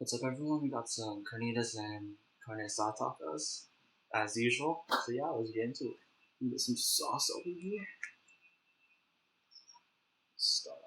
What's up, everyone? We got some Carnitas and Carne tacos, as usual. So yeah, let's get into it. Get some sauce over here. Start off.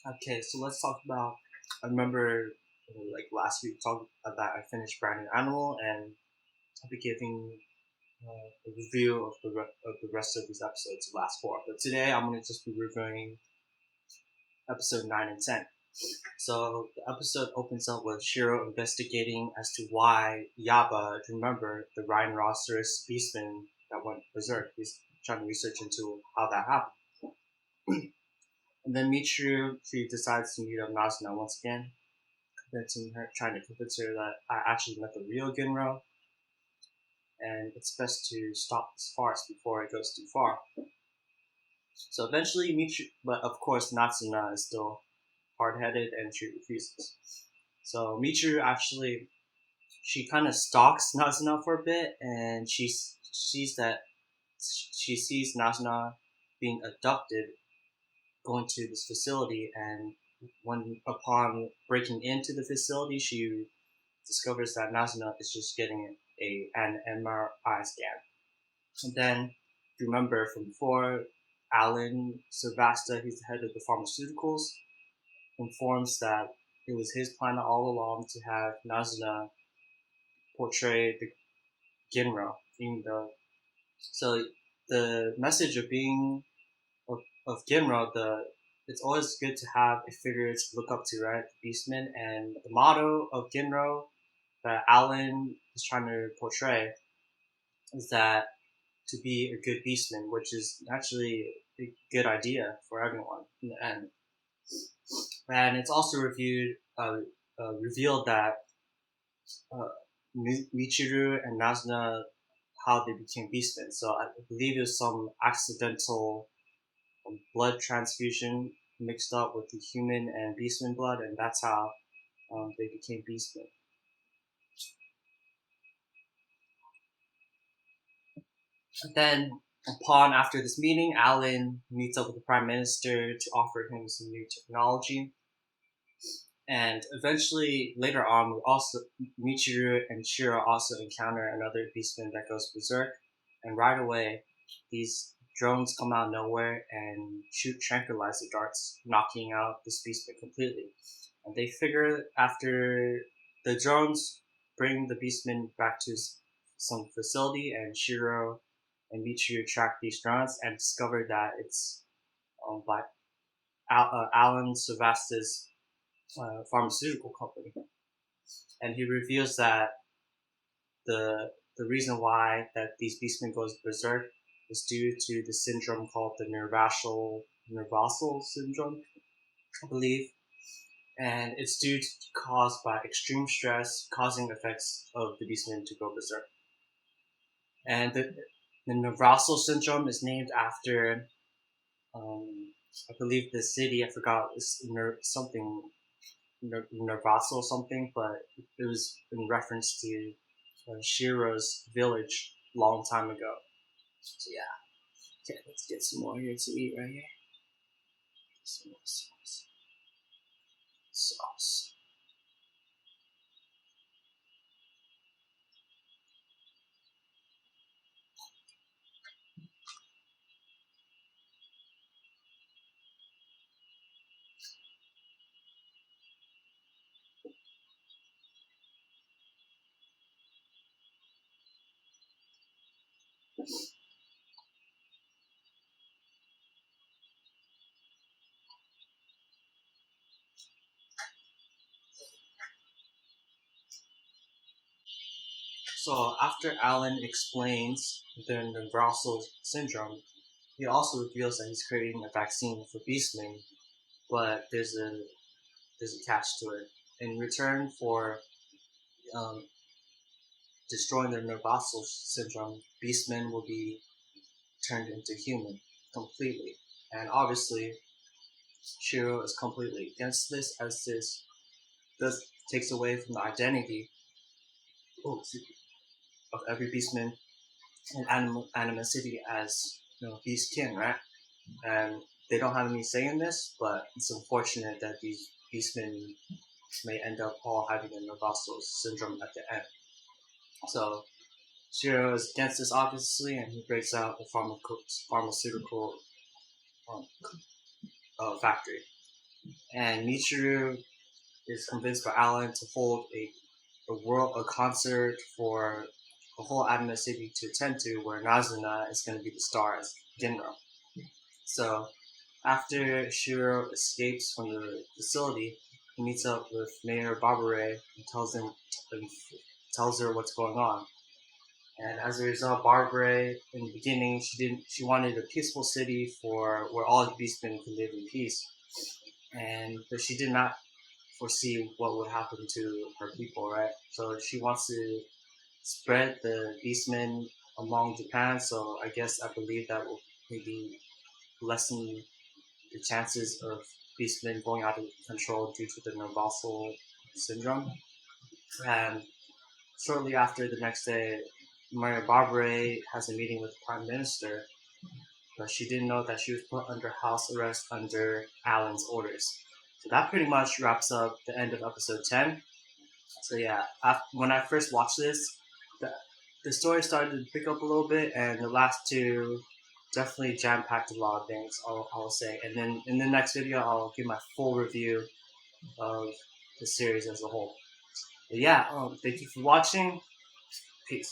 Okay, so let's talk about. I remember, like last week, talked about I finished Brand New Animal, and I'll be giving a review of the rest of these episodes, the last four. But today, I'm gonna just be reviewing episode 9 and 10. So the episode opens up with Shirou investigating as to why Yaba, remember the rhinoceros beastman that went berserk, he's trying to research into how that happened. And then Michiru, she decides to meet up Nazuna once again, trying to convince her that I actually met the real Ginrou, and it's best to stop this farce before it goes too far. So eventually Michiru, but of course Nazuna is still hard-headed and she refuses. So Michiru actually, she kind of stalks Nazuna for a bit, and she sees Nazuna being abducted, going to this facility, and upon breaking into the facility, she discovers that Nazuna is just getting an MRI scan. And then, if you remember from before, Sylvasta, he's the head of the pharmaceuticals, informs that it was his plan all along to have Nazuna portray the Ginrou, even though. So the message of being of Ginrou, it's always good to have a figure to look up to, right? The beastmen, and the motto of Ginrou that Alan is trying to portray is that to be a good beastman, which is actually a good idea for everyone in the end. And it's also revealed that uh, Michiru and Nazuna, how they became beastmen. So I believe it was some accidental blood transfusion mixed up with the human and beastman blood, and that's how they became beastmen. Then, after this meeting, Alan meets up with the Prime Minister to offer him some new technology. And eventually, later on, Michiru and Shirou also encounter another beastman that goes berserk. And right away, these drones come out of nowhere and shoot tranquilizer darts, knocking out this beastman completely. And they figure after the drones bring the beastman back to some facility, and Shirou and Michiru track these drones and discover that it's by Alan Sylvasta's pharmaceutical company, and he reveals that the reason why that these beastmen goes berserk is due to the syndrome called the Nirvasyl Syndrome, I believe, and it's caused by extreme stress, causing effects of the beastmen to go berserk. And the Nirvasyl Syndrome is named after, I believe the city. I forgot, it's something Nirvasyl something, but it was in reference to Shirou's village long time ago. So yeah, okay, let's get some more here to eat right here. Some more sauce. So after Alan explains the Nirvasyl Syndrome, he also reveals that he's creating a vaccine for beastmen, but there's a catch to it. In return for um, destroying the Nirvasyl Syndrome, beastmen will be turned into human completely. And obviously, Shirou is completely against this, as this takes away from the identity of every beastman and animosity as beastkin, right? And they don't have any say in this, but it's unfortunate that these beastmen may end up all having a Nirvasyl syndrome at the end. So Shiro is against this, obviously, and he breaks out a pharmaceutical um, factory. And Michiru is convinced by Alan to hold a concert for the whole Anima City to attend to, where Nazuna is going to be the star as Ginrou. So after Shiro escapes from the facility, he meets up with Mayor Barbare and tells her what's going on. And as a result, Barbara, in the beginning, she wanted a peaceful city for where all the beastmen could live in peace, but she did not foresee what would happen to her people, right? So she wants to spread the beastmen among Japan. So I believe that will maybe lessen the chances of beastmen going out of control due to the Nirvasyl syndrome. And shortly after, the next day, Maria Barbara has a meeting with the Prime Minister, but she didn't know that she was put under house arrest under Alan's orders. So that pretty much wraps up the end of episode 10. So yeah, when I first watched this, the story started to pick up a little bit, and the last two definitely jam-packed a lot of things, I'll say. And then in the next video, I'll give my full review of the series as a whole. But yeah, thank you for watching. Peace.